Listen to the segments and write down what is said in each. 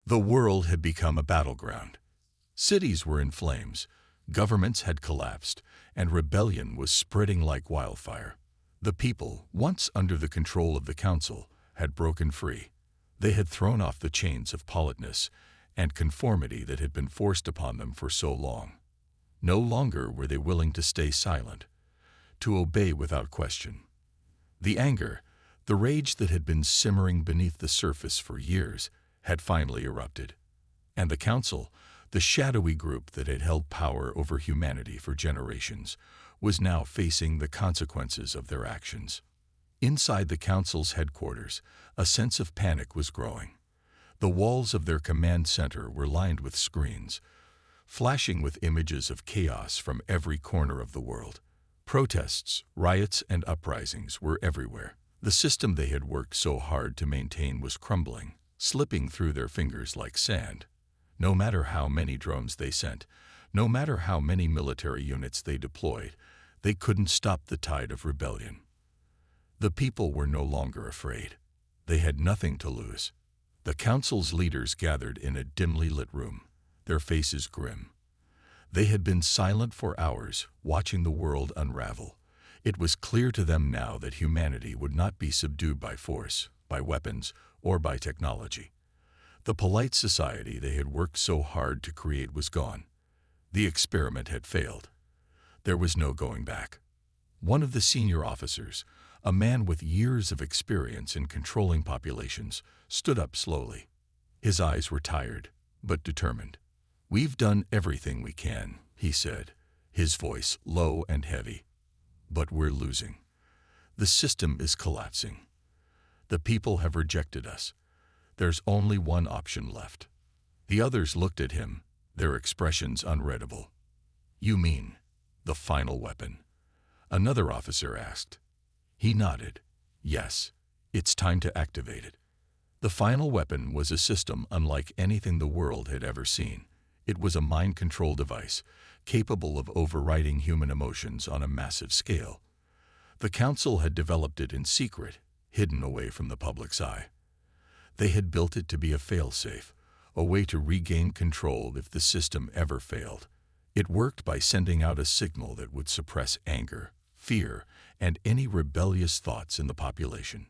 The world had become a battleground. Cities were in flames, governments had collapsed, and rebellion was spreading like wildfire. The people, once under the control of the council, had broken free. They had thrown off the chains of politeness and conformity that had been forced upon them for so long. No longer were they willing to stay silent, to obey without question. The anger, the rage that had been simmering beneath the surface for years, had finally erupted. And the council, the shadowy group that had held power over humanity for generations, was now facing the consequences of their actions. Inside the council's headquarters, a sense of panic was growing. The walls of their command center were lined with screens, flashing with images of chaos from every corner of the world. Protests, riots, and uprisings were everywhere. The system they had worked so hard to maintain was crumbling, slipping through their fingers like sand. No matter how many drones they sent, no matter how many military units they deployed, they couldn't stop the tide of rebellion. The people were no longer afraid. They had nothing to lose. The council's leaders gathered in a dimly lit room, their faces grim. They had been silent for hours, watching the world unravel. It was clear to them now that humanity would not be subdued by force, by weapons, or by technology. The polite society they had worked so hard to create was gone. The experiment had failed. There was no going back. One of the senior officers, a man with years of experience in controlling populations, stood up slowly. His eyes were tired, but determined. "We've done everything we can," he said, his voice low and heavy. "But we're losing. The system is collapsing. The people have rejected us. There's only one option left." The others looked at him, their expressions unreadable. "You mean the final weapon?" another officer asked. He nodded. "Yes, it's time to activate it." The final weapon was a system unlike anything the world had ever seen. It was a mind control device, capable of overriding human emotions on a massive scale. The council had developed it in secret, hidden away from the public's eye. They had built it to be a failsafe, a way to regain control if the system ever failed. It worked by sending out a signal that would suppress anger, fear, and any rebellious thoughts in the population.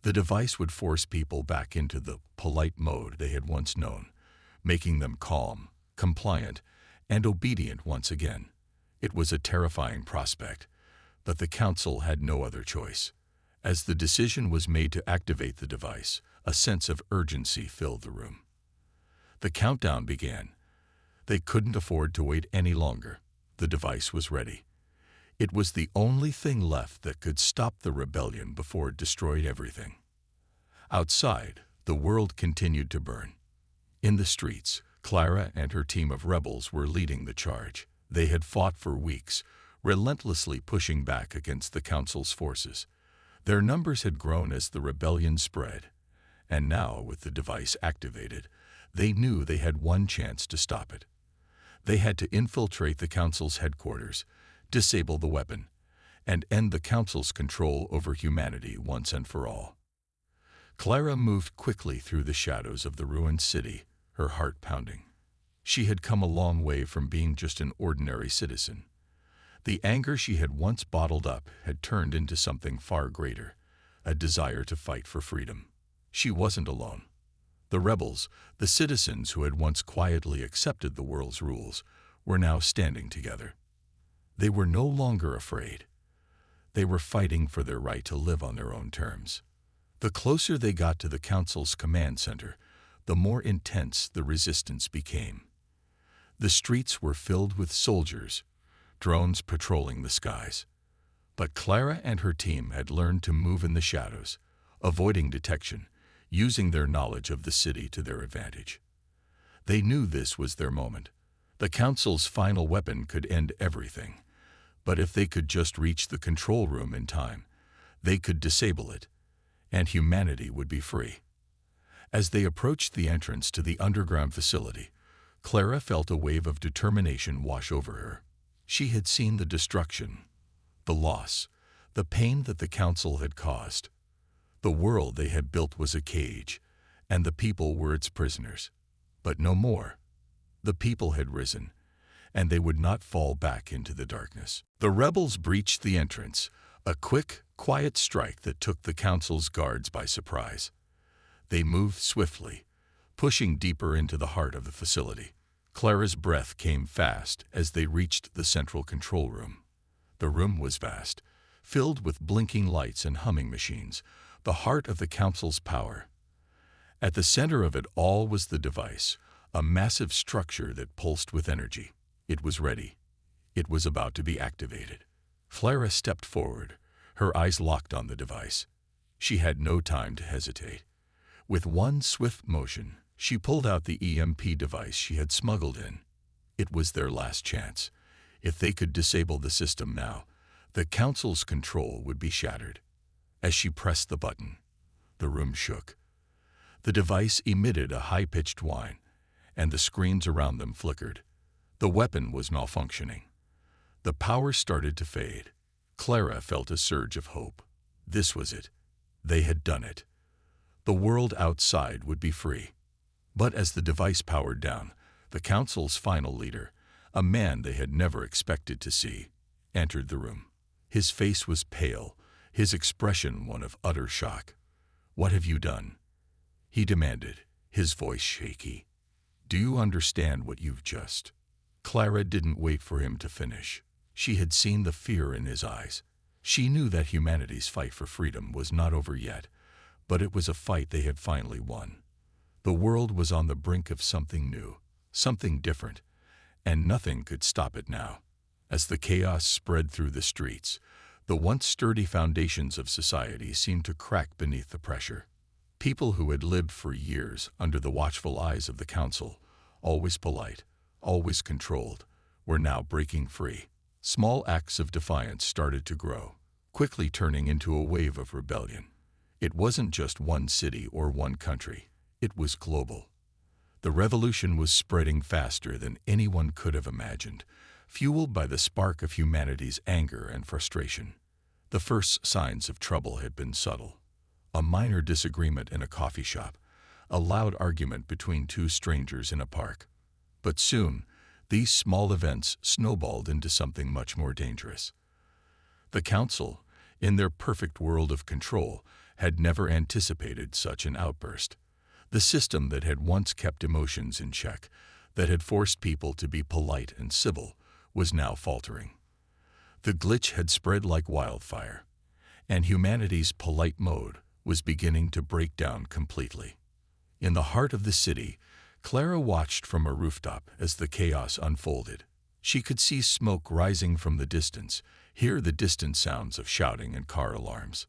The device would force people back into the polite mode they had once known, making them calm, compliant, and obedient once again. It was a terrifying prospect, but the council had no other choice. As the decision was made to activate the device, a sense of urgency filled the room. The countdown began. They couldn't afford to wait any longer. The device was ready. It was the only thing left that could stop the rebellion before it destroyed everything. Outside, the world continued to burn. In the streets, Clara and her team of rebels were leading the charge. They had fought for weeks, relentlessly pushing back against the council's forces. Their numbers had grown as the rebellion spread, and now, with the device activated, they knew they had one chance to stop it. They had to infiltrate the council's headquarters, disable the weapon, and end the council's control over humanity once and for all. Clara moved quickly through the shadows of the ruined city, her heart pounding. She had come a long way from being just an ordinary citizen. The anger she had once bottled up had turned into something far greater, a desire to fight for freedom. She wasn't alone. The rebels, the citizens who had once quietly accepted the world's rules, were now standing together. They were no longer afraid. They were fighting for their right to live on their own terms. The closer they got to the council's command center, the more intense the resistance became. The streets were filled with soldiers, drones patrolling the skies. But Clara and her team had learned to move in the shadows, avoiding detection, using their knowledge of the city to their advantage. They knew this was their moment. The council's final weapon could end everything. But if they could just reach the control room in time, they could disable it, and humanity would be free. As they approached the entrance to the underground facility, Clara felt a wave of determination wash over her. She had seen the destruction, the loss, the pain that the council had caused. The world they had built was a cage, and the people were its prisoners. But no more. The people had risen, and they would not fall back into the darkness. The rebels breached the entrance, a quick, quiet strike that took the council's guards by surprise. They moved swiftly, pushing deeper into the heart of the facility. Clara's breath came fast as they reached the central control room. The room was vast, filled with blinking lights and humming machines, the heart of the council's power. At the center of it all was the device, a massive structure that pulsed with energy. It was ready. It was about to be activated. Clara stepped forward, her eyes locked on the device. She had no time to hesitate. With one swift motion, she pulled out the EMP device she had smuggled in. It was their last chance. If they could disable the system now, the council's control would be shattered. As she pressed the button, the room shook. The device emitted a high-pitched whine, and the screens around them flickered. The weapon was malfunctioning. The power started to fade. Clara felt a surge of hope. This was it. They had done it. The world outside would be free. But as the device powered down, the council's final leader, a man they had never expected to see, entered the room. His face was pale, his expression one of utter shock. "What have you done?" he demanded, his voice shaky. "Do you understand what you've just—" Clara didn't wait for him to finish. She had seen the fear in his eyes. She knew that humanity's fight for freedom was not over yet, but it was a fight they had finally won. The world was on the brink of something new, something different, and nothing could stop it now. As the chaos spread through the streets, the once sturdy foundations of society seemed to crack beneath the pressure. People who had lived for years under the watchful eyes of the council, always polite, always controlled, were now breaking free. Small acts of defiance started to grow, quickly turning into a wave of rebellion. It wasn't just one city or one country. It was global. The revolution was spreading faster than anyone could have imagined, fueled by the spark of humanity's anger and frustration. The first signs of trouble had been subtle. A minor disagreement in a coffee shop, a loud argument between two strangers in a park. But soon, these small events snowballed into something much more dangerous. The council, in their perfect world of control, had never anticipated such an outburst. The system that had once kept emotions in check, that had forced people to be polite and civil, was now faltering. The glitch had spread like wildfire, and humanity's polite mode was beginning to break down completely. In the heart of the city, Clara watched from a rooftop as the chaos unfolded. She could see smoke rising from the distance, hear the distant sounds of shouting and car alarms.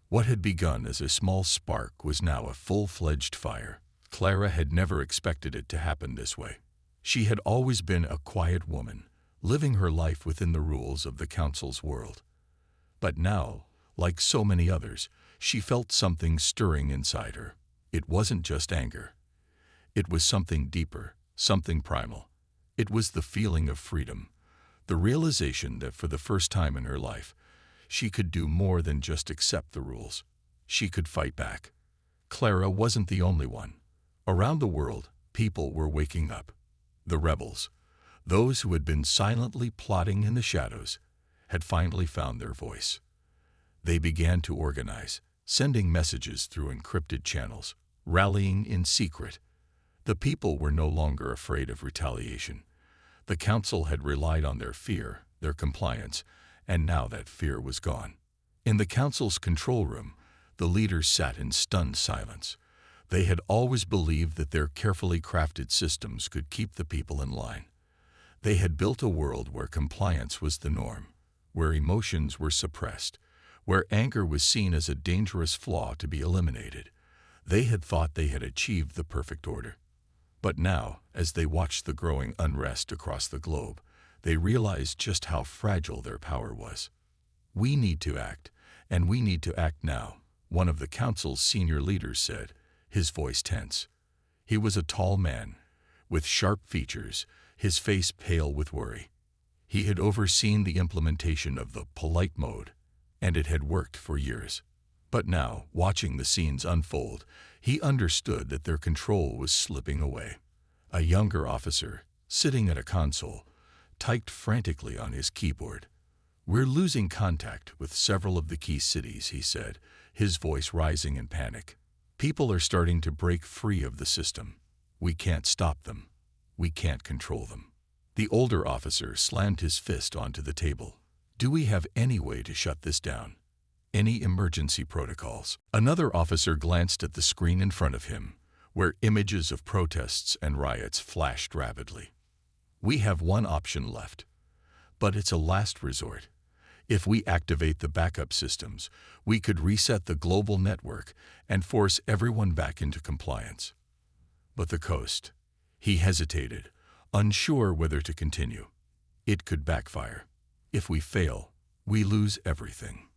What had begun as a small spark was now a full-fledged fire. Clara had never expected it to happen this way. She had always been a quiet woman, living her life within the rules of the council's world. But now, like so many others, she felt something stirring inside her. It wasn't just anger. It was something deeper, something primal. It was the feeling of freedom, the realization that for the first time in her life, she could do more than just accept the rules. She could fight back. Clara wasn't the only one. Around the world, people were waking up. The rebels, those who had been silently plotting in the shadows, had finally found their voice. They began to organize, sending messages through encrypted channels, rallying in secret. The people were no longer afraid of retaliation. The council had relied on their fear, their compliance, and now that fear was gone. In the council's control room, the leaders sat in stunned silence. They had always believed that their carefully crafted systems could keep the people in line. They had built a world where compliance was the norm, where emotions were suppressed, where anger was seen as a dangerous flaw to be eliminated. They had thought they had achieved the perfect order. But now, as they watched the growing unrest across the globe, they realized just how fragile their power was. "We need to act, and we need to act now," one of the council's senior leaders said, his voice tense. He was a tall man, with sharp features, his face pale with worry. He had overseen the implementation of the polite mode, and it had worked for years. But now, watching the scenes unfold, he understood that their control was slipping away. A younger officer, sitting at a console, typed frantically on his keyboard. "We're losing contact with several of the key cities," he said, his voice rising in panic. "People are starting to break free of the system. We can't stop them. We can't control them." The older officer slammed his fist onto the table. "Do we have any way to shut this down? Any emergency protocols?" Another officer glanced at the screen in front of him, where images of protests and riots flashed rapidly. "We have one option left, but it's a last resort. If we activate the backup systems, we could reset the global network and force everyone back into compliance." But the coast. He hesitated, unsure whether to continue. "It could backfire. If we fail, we lose everything."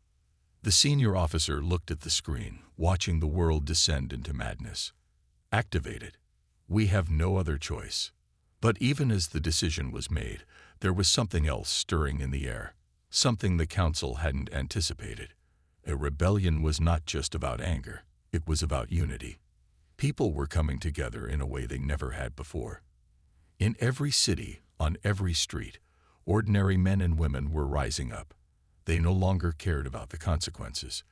The senior officer looked at the screen, watching the world descend into madness. "Activate it. We have no other choice." But even as the decision was made, there was something else stirring in the air, something the council hadn't anticipated. A rebellion was not just about anger, it was about unity. People were coming together in a way they never had before. In every city, on every street, ordinary men and women were rising up. They no longer cared about the consequences.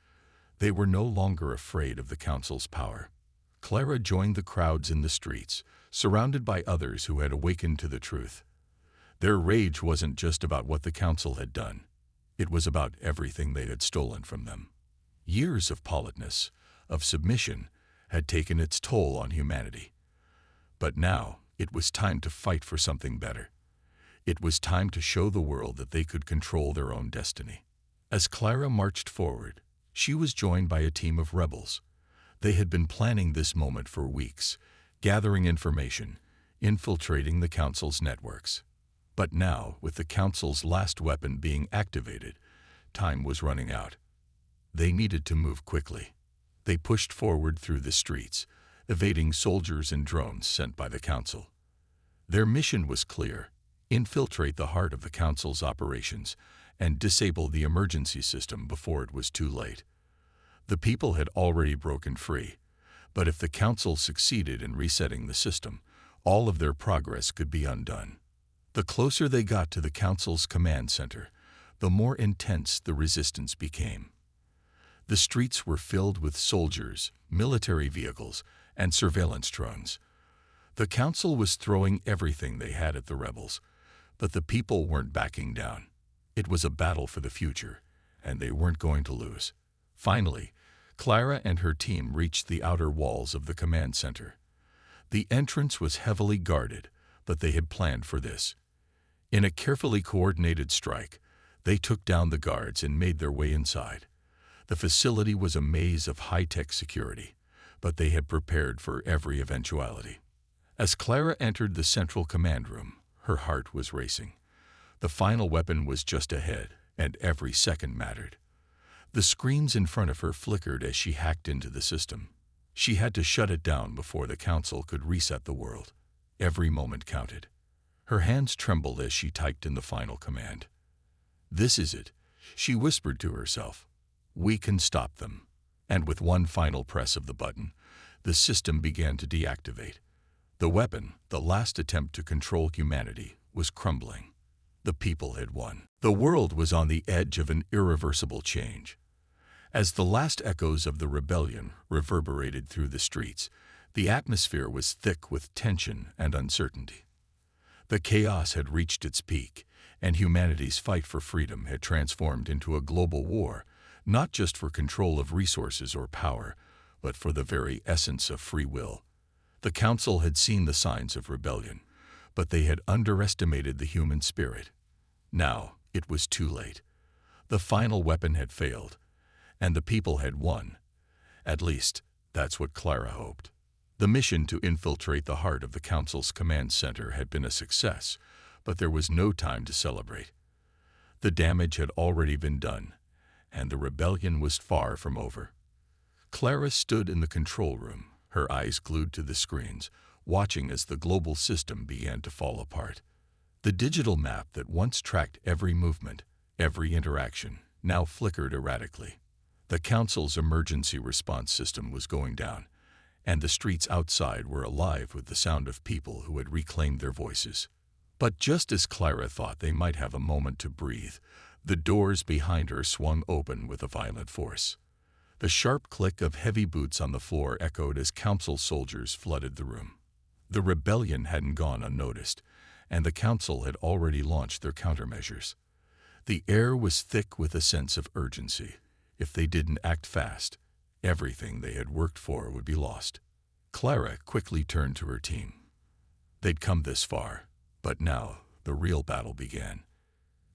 They were no longer afraid of the council's power. Clara joined the crowds in the streets, surrounded by others who had awakened to the truth. Their rage wasn't just about what the council had done. It was about everything they had stolen from them. Years of politeness, of submission, had taken its toll on humanity. But now, it was time to fight for something better. It was time to show the world that they could control their own destiny. As Clara marched forward, she was joined by a team of rebels. They had been planning this moment for weeks, gathering information, infiltrating the council's networks. But now, with the council's last weapon being activated, time was running out. They needed to move quickly. They pushed forward through the streets, evading soldiers and drones sent by the council. Their mission was clear: infiltrate the heart of the council's operations and disable the emergency system before it was too late. The people had already broken free, but if the council succeeded in resetting the system, all of their progress could be undone. The closer they got to the council's command center, the more intense the resistance became. The streets were filled with soldiers, military vehicles, and surveillance drones. The council was throwing everything they had at the rebels, but the people weren't backing down. It was a battle for the future, and they weren't going to lose. Finally, Clara and her team reached the outer walls of the command center. The entrance was heavily guarded, but they had planned for this. In a carefully coordinated strike, they took down the guards and made their way inside. The facility was a maze of high-tech security, but they had prepared for every eventuality. As Clara entered the central command room, her heart was racing. The final weapon was just ahead, and every second mattered. The screens in front of her flickered as she hacked into the system. She had to shut it down before the council could reset the world. Every moment counted. Her hands trembled as she typed in the final command. "This is it," she whispered to herself. "We can stop them." And with one final press of the button, the system began to deactivate. The weapon, the last attempt to control humanity, was crumbling. The people had won. The world was on the edge of an irreversible change. As the last echoes of the rebellion reverberated through the streets, the atmosphere was thick with tension and uncertainty. The chaos had reached its peak, and humanity's fight for freedom had transformed into a global war, not just for control of resources or power, but for the very essence of free will. The council had seen the signs of rebellion, but they had underestimated the human spirit. Now, it was too late. The final weapon had failed, and the people had won. At least, that's what Clara hoped. The mission to infiltrate the heart of the council's command center had been a success, but there was no time to celebrate. The damage had already been done, and the rebellion was far from over. Clara stood in the control room, her eyes glued to the screens, watching as the global system began to fall apart. The digital map that once tracked every movement, every interaction, now flickered erratically. The council's emergency response system was going down, and the streets outside were alive with the sound of people who had reclaimed their voices. But just as Clara thought they might have a moment to breathe, the doors behind her swung open with a violent force. The sharp click of heavy boots on the floor echoed as council soldiers flooded the room. The rebellion hadn't gone unnoticed, and the council had already launched their countermeasures. The air was thick with a sense of urgency. If they didn't act fast, everything they had worked for would be lost. Clara quickly turned to her team. They'd come this far, but now the real battle began.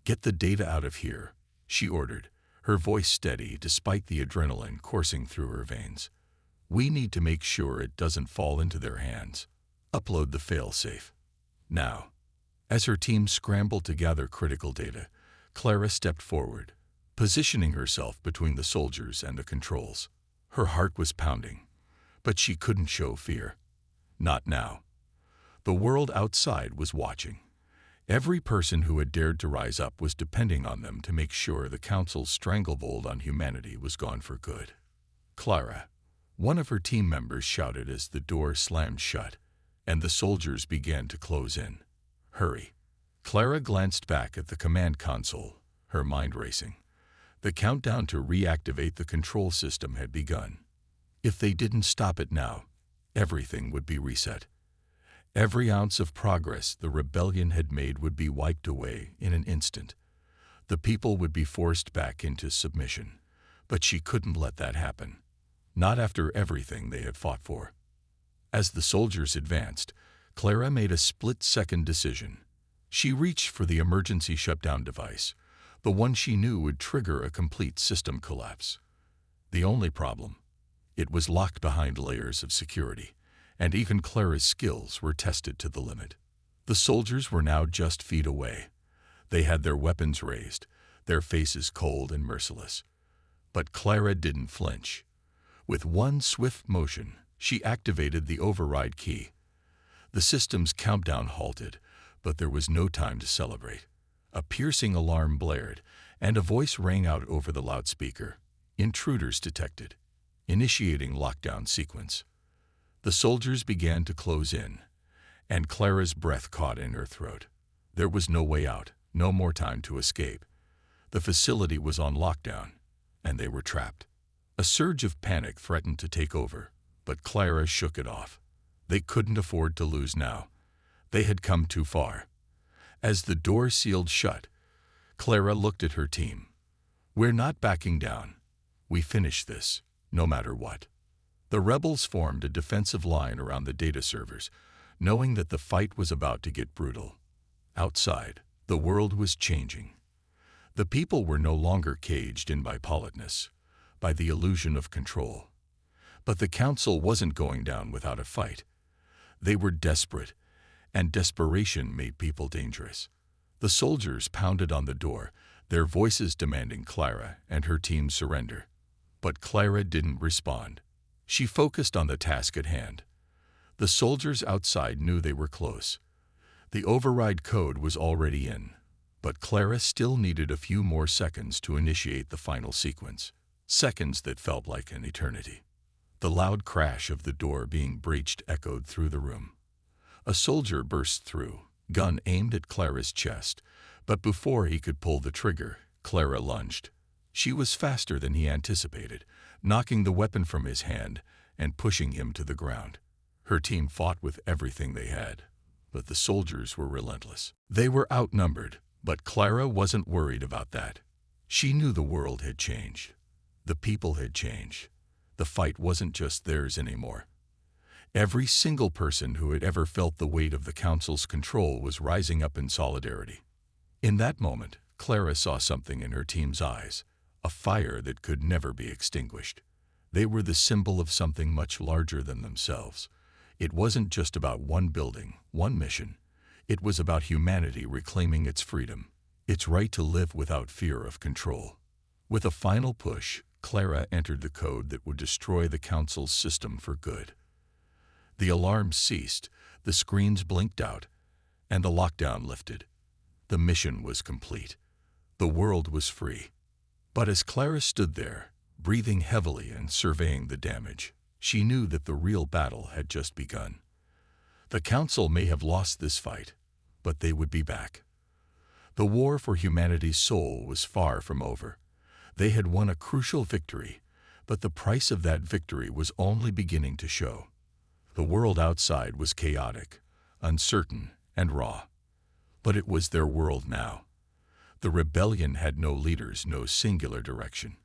"Get the data out of here," she ordered, her voice steady despite the adrenaline coursing through her veins. "We need to make sure it doesn't fall into their hands. Upload the failsafe. Now." As her team scrambled to gather critical data, Clara stepped forward, positioning herself between the soldiers and the controls. Her heart was pounding, but she couldn't show fear. Not now. The world outside was watching. Every person who had dared to rise up was depending on them to make sure the council's stranglehold on humanity was gone for good. "Clara," one of her team members shouted as the door slammed shut, and the soldiers began to close in. "Hurry." Clara glanced back at the command console, her mind racing. The countdown to reactivate the control system had begun. If they didn't stop it now, everything would be reset. Every ounce of progress the rebellion had made would be wiped away in an instant. The people would be forced back into submission, but she couldn't let that happen. Not after everything they had fought for. As the soldiers advanced, Clara made a split-second decision. She reached for the emergency shutdown device, the one she knew would trigger a complete system collapse. The only problem? It was locked behind layers of security, and even Clara's skills were tested to the limit. The soldiers were now just feet away. They had their weapons raised, their faces cold and merciless. But Clara didn't flinch. With one swift motion, she activated the override key. The system's countdown halted, but there was no time to celebrate. A piercing alarm blared, and a voice rang out over the loudspeaker. "Intruders detected. Initiating lockdown sequence." The soldiers began to close in, and Clara's breath caught in her throat. There was no way out, no more time to escape. The facility was on lockdown, and they were trapped. A surge of panic threatened to take over, but Clara shook it off. They couldn't afford to lose now. They had come too far. As the door sealed shut, Clara looked at her team. "We're not backing down. We finish this, no matter what." The rebels formed a defensive line around the data servers, knowing that the fight was about to get brutal. Outside, the world was changing. The people were no longer caged in by politeness, by the illusion of control. But the council wasn't going down without a fight. They were desperate, and desperation made people dangerous. The soldiers pounded on the door, their voices demanding Clara and her team's surrender. But Clara didn't respond. She focused on the task at hand. The soldiers outside knew they were close. The override code was already in, but Clara still needed a few more seconds to initiate the final sequence. Seconds that felt like an eternity. The loud crash of the door being breached echoed through the room. A soldier burst through, gun aimed at Clara's chest, but before he could pull the trigger, Clara lunged. She was faster than he anticipated, knocking the weapon from his hand and pushing him to the ground. Her team fought with everything they had, but the soldiers were relentless. They were outnumbered, but Clara wasn't worried about that. She knew the world had changed. The people had changed. The fight wasn't just theirs anymore. Every single person who had ever felt the weight of the council's control was rising up in solidarity. In that moment, Clara saw something in her team's eyes, a fire that could never be extinguished. They were the symbol of something much larger than themselves. It wasn't just about one building, one mission. It was about humanity reclaiming its freedom, its right to live without fear of control. With a final push, Clara entered the code that would destroy the council's system for good. The alarms ceased, the screens blinked out, and the lockdown lifted. The mission was complete. The world was free. But as Clara stood there, breathing heavily and surveying the damage. She knew that the real battle had just begun. The Council may have lost this fight, but they would be back. The war for humanity's soul was far from over. They had won a crucial victory, but the price of that victory was only beginning to show. The world outside was chaotic, uncertain, and raw. But it was their world now. The rebellion had no leaders, no singular direction.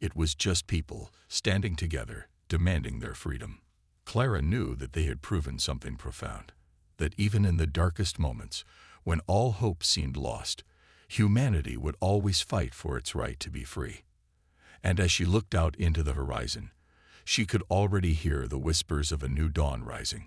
It was just people standing together, demanding their freedom. Clara knew that they had proven something profound, that even in the darkest moments, when all hope seemed lost, humanity would always fight for its right to be free. And as she looked out into the horizon, she could already hear the whispers of a new dawn rising.